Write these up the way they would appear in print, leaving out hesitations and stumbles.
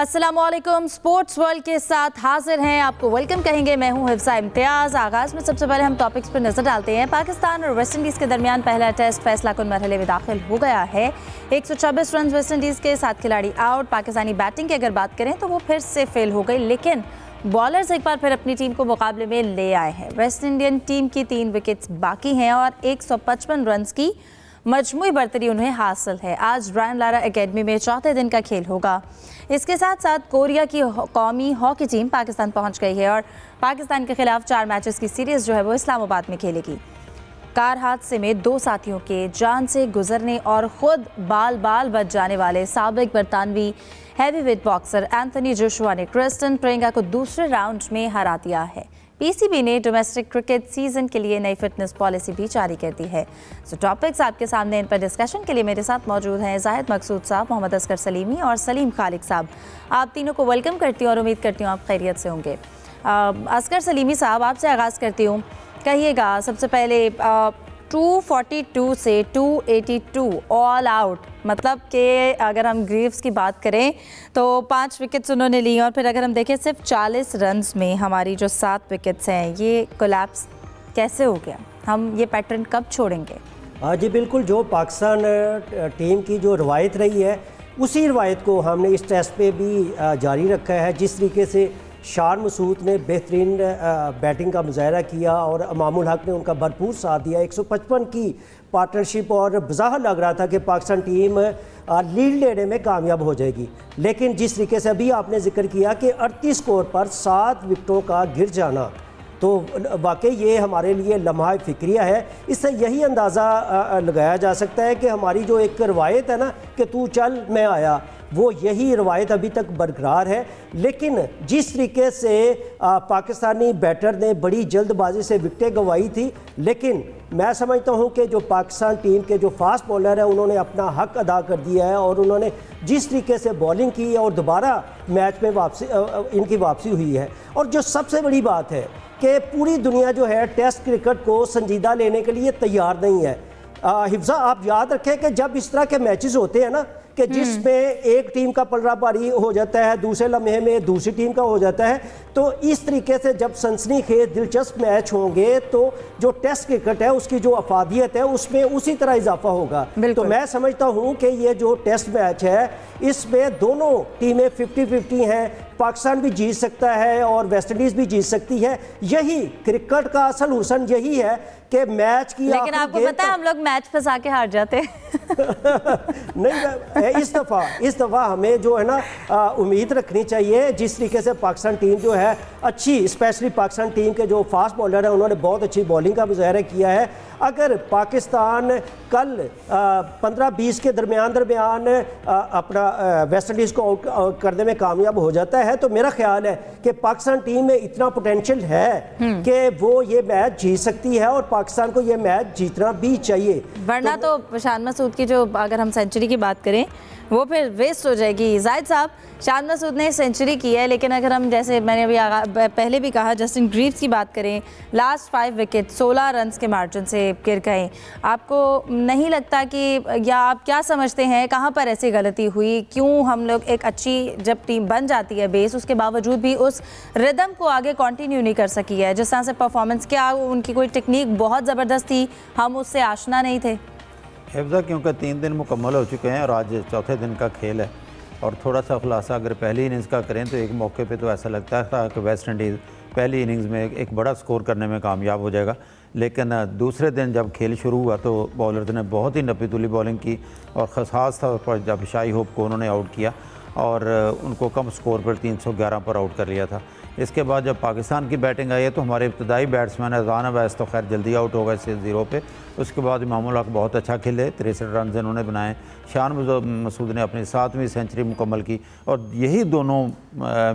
अस्सलामुअलैकुम। Sports world के साथ हाजिर हैं, आपको वेलकम कहेंगे। मैं हूं हिफ्सा इम्तियाज़। आगाज़ में सबसे पहले हम टॉपिक्स पर नज़र डालते हैं। पाकिस्तान और वेस्ट इंडीज़ के दरमियान पहला टेस्ट फैसला कुन मरहले में दाखिल हो गया है। 126 रन वेस्ट इंडीज़ के 7 खिलाड़ी आउट। पाकिस्तानी बैटिंग की अगर बात करें तो वो फिर से फेल हो गई, लेकिन बॉलर्स एक बार फिर अपनी टीम को मुकाबले में ले आए हैं। वेस्ट इंडियन टीम की 3 विकेट्स बाकी हैं और 155 रन की मजमूई बरतरी उन्हें हासिल है। आज ब्रायन लारा एकेडमी में चौथे दिन का खेल होगा। इसके साथ साथ कोरिया की कौमी हॉकी टीम पाकिस्तान पहुंच गई है और पाकिस्तान के खिलाफ 4 मैचेस की सीरीज़ जो है वो इस्लामाबाद में खेलेगी। कार हादसे में 2 साथियों के जान से गुजरने और खुद बाल बाल बच जाने वाले साबिक बरतानवी हैवीवेट बॉक्सर एंथनी जोशुआ ने क्रिस्टन प्रेंगा को दूसरे राउंड में हरा दिया है। पीसीबी ने डोमेस्टिक क्रिकेट सीजन के लिए नई फिटनेस पॉलिसी भी जारी कर दी है। सो टॉपिक्स आपके सामने, इन पर डिस्कशन के लिए मेरे साथ मौजूद हैं जाहिद मकसूद साहब, मोहम्मद असगर सलीमी और सलीम खालिक साहब। आप तीनों को वेलकम करती हूँ और उम्मीद करती हूँ आप खैरियत से होंगे। असगर सलीमी साहब, आपसे आगाज़ करती हूँ। कहिएगा सबसे पहले 242 से 282 ऑल आउट, मतलब कि अगर हम ग्रीव्स की बात करें तो 5 विकेट्स उन्होंने ली और फिर अगर हम देखें सिर्फ 40 रन्स में हमारी जो 7 विकेट्स हैं, ये कोलैप्स कैसे हो गया? हम ये पैटर्न कब छोड़ेंगे? जी बिल्कुल, जो पाकिस्तान टीम की जो रवायत रही है उसी रवायत को हमने इस टेस्ट पे भी जारी रखा है। जिस तरीके से शान मसूद ने बेहतरीन बैटिंग का मुजाहरा किया और इमामुल हक ने उनका भरपूर साथ दिया। 155 की पार्टनरशिप और बज़ाहिर लग रहा था कि पाकिस्तान टीम लीड लेने में कामयाब हो जाएगी, लेकिन जिस तरीके से अभी आपने जिक्र किया कि 38 स्कोर पर 7 विकेटों का गिर जाना, तो वाकई ये हमारे लिए लम्हा फ़िक्रिया है। इससे यही अंदाज़ा लगाया जा सकता है कि हमारी जो एक रवायत है ना कि तू चल मैं आया, वो यही रवायत अभी तक बरकरार है। लेकिन जिस तरीके से पाकिस्तानी बैटर ने बड़ी जल्दबाजी से विकेटें गंवाई थी, लेकिन मैं समझता हूं कि जो पाकिस्तान टीम के जो फास्ट बॉलर है उन्होंने अपना हक अदा कर दिया है और उन्होंने जिस तरीके से बॉलिंग की और दोबारा मैच में इनकी वापसी हुई है। और जो सबसे बड़ी बात है कि पूरी दुनिया जो है टेस्ट क्रिकेट को संजीदा लेने के लिए तैयार नहीं है। हिफ्जा, आप याद रखें कि जब इस तरह के मैचेस होते हैं ना कि जिसमें एक टीम का पलड़ा भारी हो जाता है, दूसरे लम्हे में दूसरी टीम का हो जाता है, तो इस तरीके से जब सनसनीखेज दिलचस्प मैच होंगे तो जो टेस्ट क्रिकेट है उसकी जो अफादियत है उसमें उसी तरह इजाफा होगा। तो मैं समझता हूं कि ये जो टेस्ट मैच है इसमें दोनों टीमें 50-50 हैं। पाकिस्तान भी जीत सकता है और वेस्ट इंडीज़ भी जीत सकती है। यही क्रिकेट का असल हुसन यही है कि मैच की, लेकिन आपको पता है हम लोग मैच फंसा के हार जाते हैं। नहीं, इस दफ़ा हमें जो है ना उम्मीद रखनी चाहिए। जिस तरीके से पाकिस्तान टीम जो है अच्छी, स्पेशली पाकिस्तान टीम के जो फास्ट बॉलर हैं उन्होंने बहुत अच्छी बॉलिंग का मुजाहरा किया है। अगर पाकिस्तान कल 15-20 के दरमियान अपना वेस्ट इंडीज़ को आउट करने में कामयाब हो जाता है तो मेरा ख्याल है कि पाकिस्तान टीम में इतना पोटेंशियल है कि वो ये मैच जीत सकती है और पाकिस्तान को ये मैच जीतना भी चाहिए। वरना तो शान मसूद की जो, अगर हम सेंचुरी की बात करें, वो फिर वेस्ट हो जाएगी। जाहिद साहब, शान मसूद ने सेंचुरी की है, लेकिन अगर हम, जैसे मैंने अभी पहले भी कहा, जस्टिन ग्रीव्स की बात करें, लास्ट 5 विकेट 16 रन के मार्जिन से गिर गए। आपको नहीं लगता कि, या आप क्या समझते हैं कहाँ पर ऐसी गलती हुई? क्यों हम लोग एक अच्छी जब टीम बन जाती है बेस, उसके बावजूद भी उस रिदम को आगे कंटिन्यू नहीं कर सकी है? जिस तरह से परफॉर्मेंस, क्या उनकी कोई टेक्निक बहुत ज़बरदस्त थी, हम उससे आशना नहीं थे? हिफ्जा, क्योंकि 3 दिन मुकम्मल हो चुके हैं और आज चौथे दिन का खेल है, और थोड़ा सा खुलासा अगर पहली इनिंग्स का करें तो एक मौके पे तो ऐसा लगता था कि वेस्ट इंडीज़ पहली इनिंग्स में एक बड़ा स्कोर करने में कामयाब हो जाएगा, लेकिन दूसरे दिन जब खेल शुरू हुआ तो बॉलर्स ने बहुत ही नपी तुली बॉलिंग की और ख़ास तौर पर जब शाही होप को उन्होंने आउट किया और उनको कम स्कोर पर 311 पर आउट कर लिया था। इसके बाद जब पाकिस्तान की बैटिंग आई है तो हमारे इब्तदाई बैट्समैन अज़ान अवैस तो खैर जल्दी आउट हो गए 0 पे। उसके बाद इमामुल हक बहुत अच्छा खेले, 63 रन इन्होंने बनाए। शान मसूद ने अपनी 7वीं सेंचुरी मुकम्मल की और यही दोनों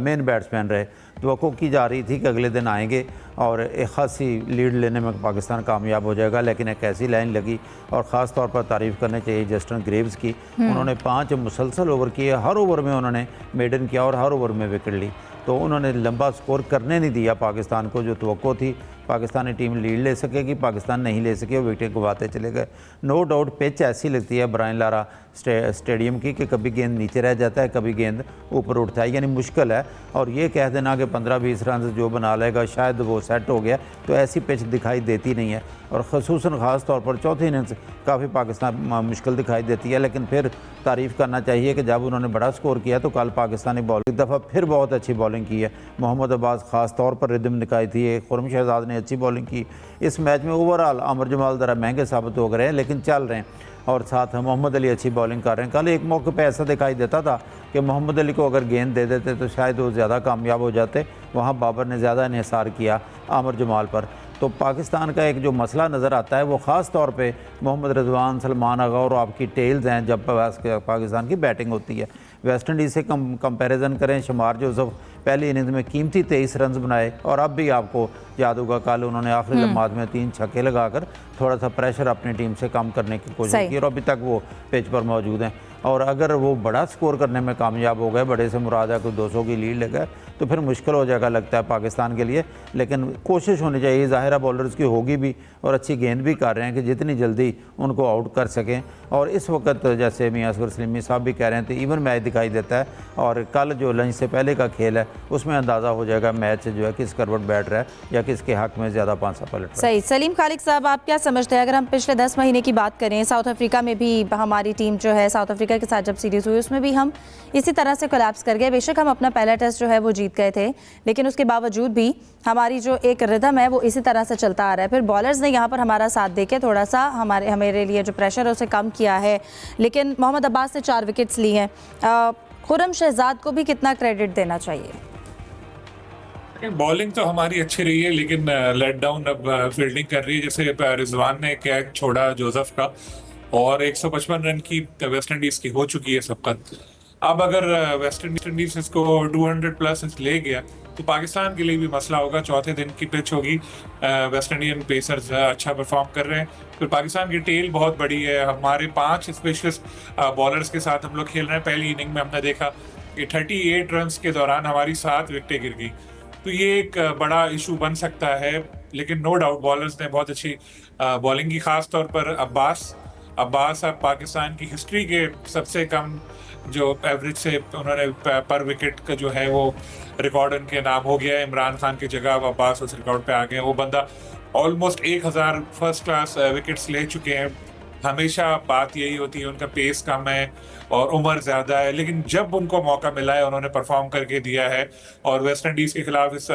मेन बैट्समैन रहे। तवक्को की जा रही थी कि अगले दिन आएंगे और एक खासी लीड लेने में पाकिस्तान कामयाब हो जाएगा, लेकिन एक ऐसी लाइन लगी। और ख़ास तौर पर तारीफ़ करनी चाहिए जस्टिन ग्रीव्स की। उन्होंने 5 मुसलसल ओवर किए, हर ओवर में उन्होंने मेडन किया और हर ओवर में विकेट ली। तो उन्होंने लंबा स्कोर करने नहीं दिया पाकिस्तान को। जो तवक्को थी पाकिस्तानी टीम लीड ले सकेगी, पाकिस्तान नहीं ले सके, वो विकेट गंवाते चले गए। नो डाउट पिच ऐसी लगती है ब्रायन लारा स्टेडियम की कि कभी गेंद नीचे रह जाता है, कभी गेंद ऊपर उठता है, यानी मुश्किल है। और ये कह देना कि 15-20 रन जो बना लेगा शायद वो सेट हो गया, तो ऐसी पिच दिखाई देती नहीं है। और ख़ुसूसन ख़ास तौर पर चौथी इनिंग्स काफ़ी पाकिस्तान मुश्किल दिखाई देती है। लेकिन फिर तारीफ़ करना चाहिए कि जब उन्होंने बड़ा स्कोर किया तो कल पाकिस्तानी बॉलिंग एक दफ़ा फिर बहुत अच्छी बॉलिंग की है। मोहम्मद अब्बास ख़ास तौर पर रिदम दिखाई थी, खुरम शहजाद ने अच्छी बॉलिंग की। इस मैच में ओवरऑल आमर जमाल ज़रा महंगे साबित हो गए हैं, लेकिन चल रहे हैं। और साथ मोहम्मद अली अच्छी बॉलिंग कर रहे हैं। कल एक मौके पे ऐसा दिखाई देता था कि मोहम्मद अली को अगर गेंद दे देते तो शायद वो ज़्यादा कामयाब हो जाते। वहाँ बाबर ने ज़्यादा इन्हिसार किया आमर जमाल पर। तो पाकिस्तान का एक जो मसला नज़र आता है वो ख़ास तौर पे मोहम्मद रिजवान, सलमान आगा और आपकी टेल्स हैं जब पाकिस्तान की बैटिंग होती है। वेस्ट इंडीज़ से कंपैरिजन करें, शमार जोसफ पहली इनिंग्स में कीमती 23 रन बनाए, और अब भी आपको याद होगा कल उन्होंने आखिरी लम्हात में 3 छक्के लगाकर थोड़ा सा प्रेशर अपनी टीम से कम करने की कोशिश की, और अभी तक वो पिच पर मौजूद हैं। और अगर वो बड़ा स्कोर करने में कामयाब हो गए, बड़े से मुराद है कोई 200 की लीड ले गए, तो फिर मुश्किल हो जाएगा लगता है पाकिस्तान के लिए। लेकिन कोशिश होनी चाहिए, ज़ाहिरा बॉलर्स की होगी भी और अच्छी गेंद भी कर रहे हैं कि जितनी जल्दी उनको आउट कर सकें। और इस वक्त जैसे मियां असगर सलीमी साहब भी कह रहे हैं तो इवन मैच दिखाई देता है, और कल जो लंच से पहले का खेल है उसमें अंदाज़ा हो जाएगा मैच जो है किस करवट बैठ रहा है या किसके हक में ज़्यादा पांसा पलट रहा है। सही। सलीम खालिक साहब, आप क्या समझते हैं, अगर हम पिछले 10 महीने की बात करें, साउथ अफ्रीका में भी हमारी टीम जो है, साउथ अफ्रीका के साथ जब सीरीज़ हुई उसमें भी हम इसी तरह से कोलैप्स कर गए। बेशक हम अपना पहला टेस्ट जो है वो जीत गए थे, लेकिन उसके बावजूद भी हमारी जो एक रिदम है वो इसी तरह से चलता आ रहा है। फिर बॉलर्स ने यहाँ पर हमारा साथ देके थोड़ा सा हमारे लिए जो प्रेशर है उसे कम किया है, लेकिन मोहम्मद अब्बास ने 4 विकेट्स ली हैं। खुरम शहजाद को भी कितना क्रेडिट देना चाहिए? बॉलिंग तो हमारी अच्छी रही है, लेकिन लेट डाउन अब फील्डिंग कर रही है। जैसे रिजवान ने कैच छोड़ा जोसेफ का, और 155 रन की वेस्ट इंडीज की हो चुकी है सबकत। अब अगर वेस्ट इंडीज इसको 200 प्लस ले गया तो पाकिस्तान के लिए भी मसला होगा। चौथे दिन की पिच होगी, वेस्ट इंडियन पेसर्स अच्छा परफॉर्म कर रहे हैं, फिर पाकिस्तान की टेल बहुत बड़ी है। हमारे 5 स्पेशलिस्ट बॉलर्स के साथ हम लोग खेल रहे हैं। पहली इनिंग में हमने देखा कि 38 रन के दौरान हमारी 7 विकेटें गिर गई, तो ये एक बड़ा इशू बन सकता है। लेकिन नो डाउट बॉलर्स ने बहुत अच्छी बॉलिंग की, खास तौर पर अब्बास अब पाकिस्तान की हिस्ट्री के सबसे कम जो एवरेज से उन्होंने पर विकेट का जो है वो रिकॉर्ड उनके नाम हो गया है। इमरान खान की जगह अब अब्बास उस रिकॉर्ड पे आ गए हैं। वो बंदा ऑलमोस्ट 1000 फर्स्ट क्लास विकेट्स ले चुके हैं। हमेशा बात यही होती है उनका पेस कम है और उम्र ज़्यादा है, लेकिन जब उनको मौका मिला है उन्होंने परफॉर्म करके दिया है। और वेस्ट इंडीज़ के खिलाफ इस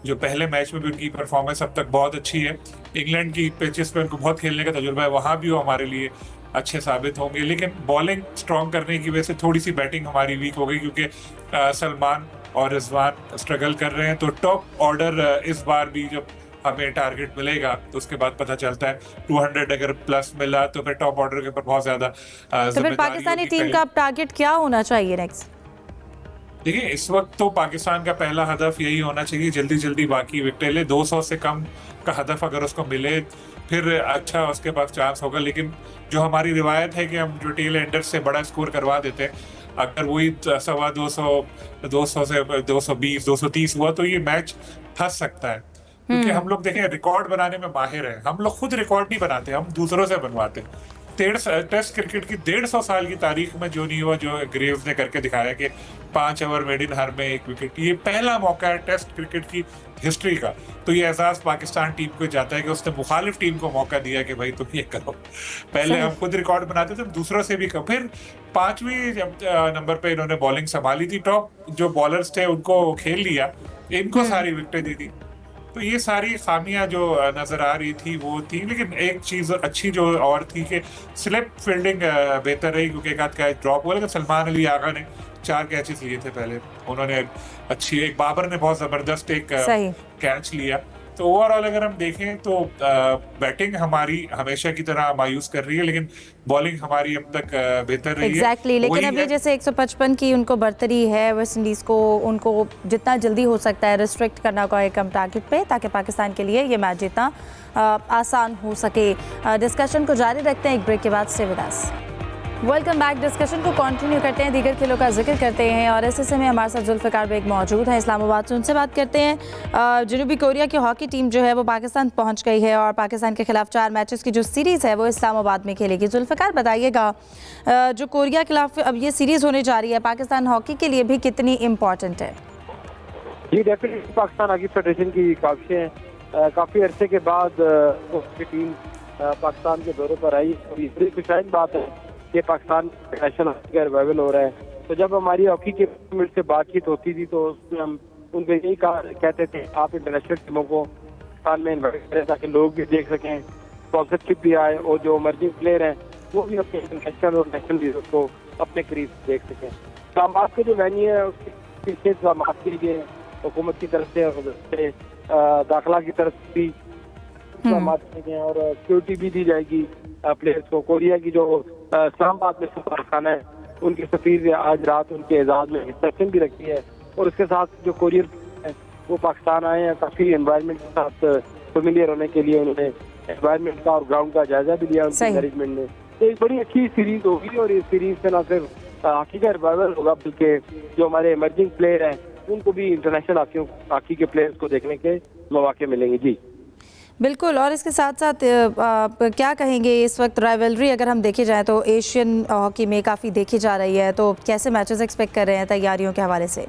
जो पहले मैच में भी उनकी परफॉर्मेंस अब तक बहुत अच्छी है। इंग्लैंड की पिचेस पे उनको बहुत खेलने का तजुर्बा है, वहाँ भी वो हमारे लिए अच्छे साबित होंगे। लेकिन बॉलिंग स्ट्रॉन्ग करने की वजह से थोड़ी सी बैटिंग हमारी वीक हो गई, क्योंकि सलमान और रिजवान स्ट्रगल कर रहे हैं। तो टॉप ऑर्डर इस बार भी जब हमें टारगेट मिलेगा तो उसके बाद पता चलता है 200 अगर प्लस मिला तो फिर टॉप ऑर्डर के ऊपर बहुत ज्यादा तो फिर पाकिस्तानी टीम का टारगेट क्या होना चाहिए नेक्स्ट? देखिए, इस वक्त तो पाकिस्तान का पहला हदफ यही होना चाहिए जल्दी जल्दी बाकी विकेटें ले। 200 से कम का हदफ अगर उसको मिले फिर अच्छा उसके पास चांस होगा। लेकिन जो हमारी रिवायत है कि हम जो टेल एंडर से बड़ा स्कोर करवा देते हैं, अगर वही 200 से 220 230 हुआ तो ये मैच फंस सकता है। क्योंकि हम लोग देखें रिकॉर्ड बनाने में माहिर हैं, हम लोग खुद रिकॉर्ड नहीं बनाते, हम दूसरों से बनवाते हैं। टेस्ट क्रिकेट की 150 साल की तारीख में जो नहीं हुआ, जो ग्रेव्स ने करके दिखाया कि 5 ओवर मेड इन हर में 1 विकेट, ये पहला मौका है टेस्ट क्रिकेट की हिस्ट्री का। तो ये एहसास पाकिस्तान टीम को जाता है कि उसने मुखालिफ टीम को मौका दिया कि भाई तुम ये करो। पहले हम खुद रिकॉर्ड बनाते थे, दूसरों से भी करो। फिर 5वीं नंबर पे इन्होंने बॉलिंग संभाली थी, टॉप जो बॉलर्स थे उनको खेल लिया, इनको सारी विकेटें दी थी। तो ये सारी खामियां जो नजर आ रही थी वो थी। लेकिन एक चीज अच्छी जो और थी कि स्लिप फील्डिंग बेहतर रही, क्योंकि एक आध कैच ड्रॉप हुआ। लेकिन सलमान अली आगा ने 4 कैचेस लिए थे पहले, उन्होंने अच्छी, एक बाबर ने बहुत जबरदस्त एक कैच लिया। तो ओवरऑल अगर हम देखें तो बैटिंग हमारी हमेशा की तरह मायूस कर रही है, लेकिन बॉलिंग हमारी अब तक बेहतर रही है। एग्जैक्टली। लेकिन अभी जैसे 155 की उनको बर्तरी है, वेस्ट इंडीज़ को उनको जितना जल्दी हो सकता है रिस्ट्रिक्ट करना को एक कम टारगेट पे, ताकि पाकिस्तान के लिए ये मैच जीतना आसान हो सके। डिस्कशन को जारी रखते हैं एक ब्रेक के बाद। Stay with us. Welcome back. Discussion को कंटिन्यू करते हैं, दीगर खेलों का जिक्र करते हैं और ऐसे में हमारे साथ जुल्फ़िकार बेग मौजूद हैं इस्लामाबाद से। उनसे बात करते हैं। जनूबी कोरिया की हॉकी टीम जो है वो पाकिस्तान पहुंच गई है और पाकिस्तान के खिलाफ 4 मैचेस की जो सीरीज़ है वो इस्लामाबाद में खेलेगी। जुल्फ़िकार बताइएगा, जो कोरिया के खिलाफ अब ये सीरीज़ होने जा रही है, पाकिस्तान हॉकी के लिए भी कितनी इम्पॉर्टेंट है? जी डेफिनेटली पाकिस्तान हॉकी फेडरेशन की काविशें काफ़ी अरसे के बाद टीम पाकिस्तान के दौरे पर आई और ये बड़ी खुशहाल बात है कि पाकिस्तान नेशनल हॉकी का रिवाइवल हो रहा है। तो जब हमारी हॉकी के मिनट से बातचीत होती थी तो उसमें हम उनको यही कहते थे आप इंटरनेशनल टीमों को पाकिस्तान में इन्वाइट करें ताकि लोग भी देख सकें, स्पॉन्सरशिप भी आए और जो इमर्जिंग प्लेयर हैं वो भी अपने इंटरनेशनल और नेशनल लीडर्स को अपने करीब देख सकें। इस्लामाबाद के जो वेन्यू है उसके पीछे इस्लाम किए गए हुकूमत की तरफ से और दाखिला की तरफ भी इस्लामाबाद किए गए और सिक्योरिटी भी दी जाएगी प्लेयर्स को। कोरिया की जो इस्लामाबाद में सफारखाना है उनके सफीर आज रात उनके एजाज में रिसेप्शन भी रखी है और उसके साथ जो कोरियर है वो पाकिस्तान आए हैं, काफ़ी एनवायरनमेंट के साथ फेमिलियर होने के लिए उन्होंने एनवायरनमेंट का और ग्राउंड का जायजा भी लिया उनके मैनेजमेंट ने। तो एक बड़ी अच्छी सीरीज होगी और इस सीरीज से न सिर्फ हॉकी का रिवाइवल होगा बल्कि जो हमारे इमर्जिंग प्लेयर हैं उनको भी इंटरनेशनल हॉकी के प्लेयर्स को देखने के मौके मिलेंगे। जी बिल्कुल। और इसके साथ साथ आप क्या कहेंगे, इस वक्त राइवलरी अगर हम देखे जाएं तो एशियन हॉकी में काफ़ी देखी जा रही है, तो कैसे मैचेस एक्सपेक्ट कर रहे हैं तैयारियों के हवाले से?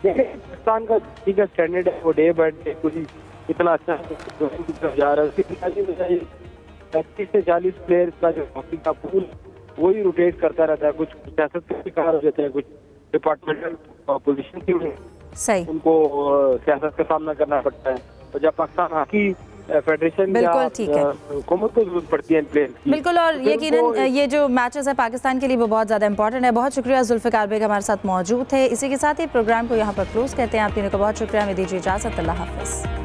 पाकिस्तान का स्टैंडर्ड है वो डे बाय डे कुछ इतना अच्छा जा रहा है। 35 से 40 प्लेयर्स का जो हॉकी का पूल वही रोटेट करता रहता है। कुछ सियासत के शिकार हो जाते हैं, कुछ डिपार्टमेंटल पोजीशन की सही उनको सियासत का सामना करना पड़ता है। तो जब पाकिस्तान हॉकी फेडरेशन बिल्कुल ठीक है, हुकूमत को जरूरत पड़ती है प्लेयर की। बिल्कुल। और यकीनन ये जो मैचेस है पाकिस्तान के लिए वो बहुत ज़्यादा इंपॉर्टेंट है। बहुत शुक्रिया, जुल्फ़िकार बेग हमारे साथ मौजूद थे। इसी के साथ ही प्रोग्राम को यहाँ पर क्लोज करते हैं। आप तीनों को बहुत शुक्रिया, हमें दीजिए इजाज़त। अल्लाह हाफ़िज़।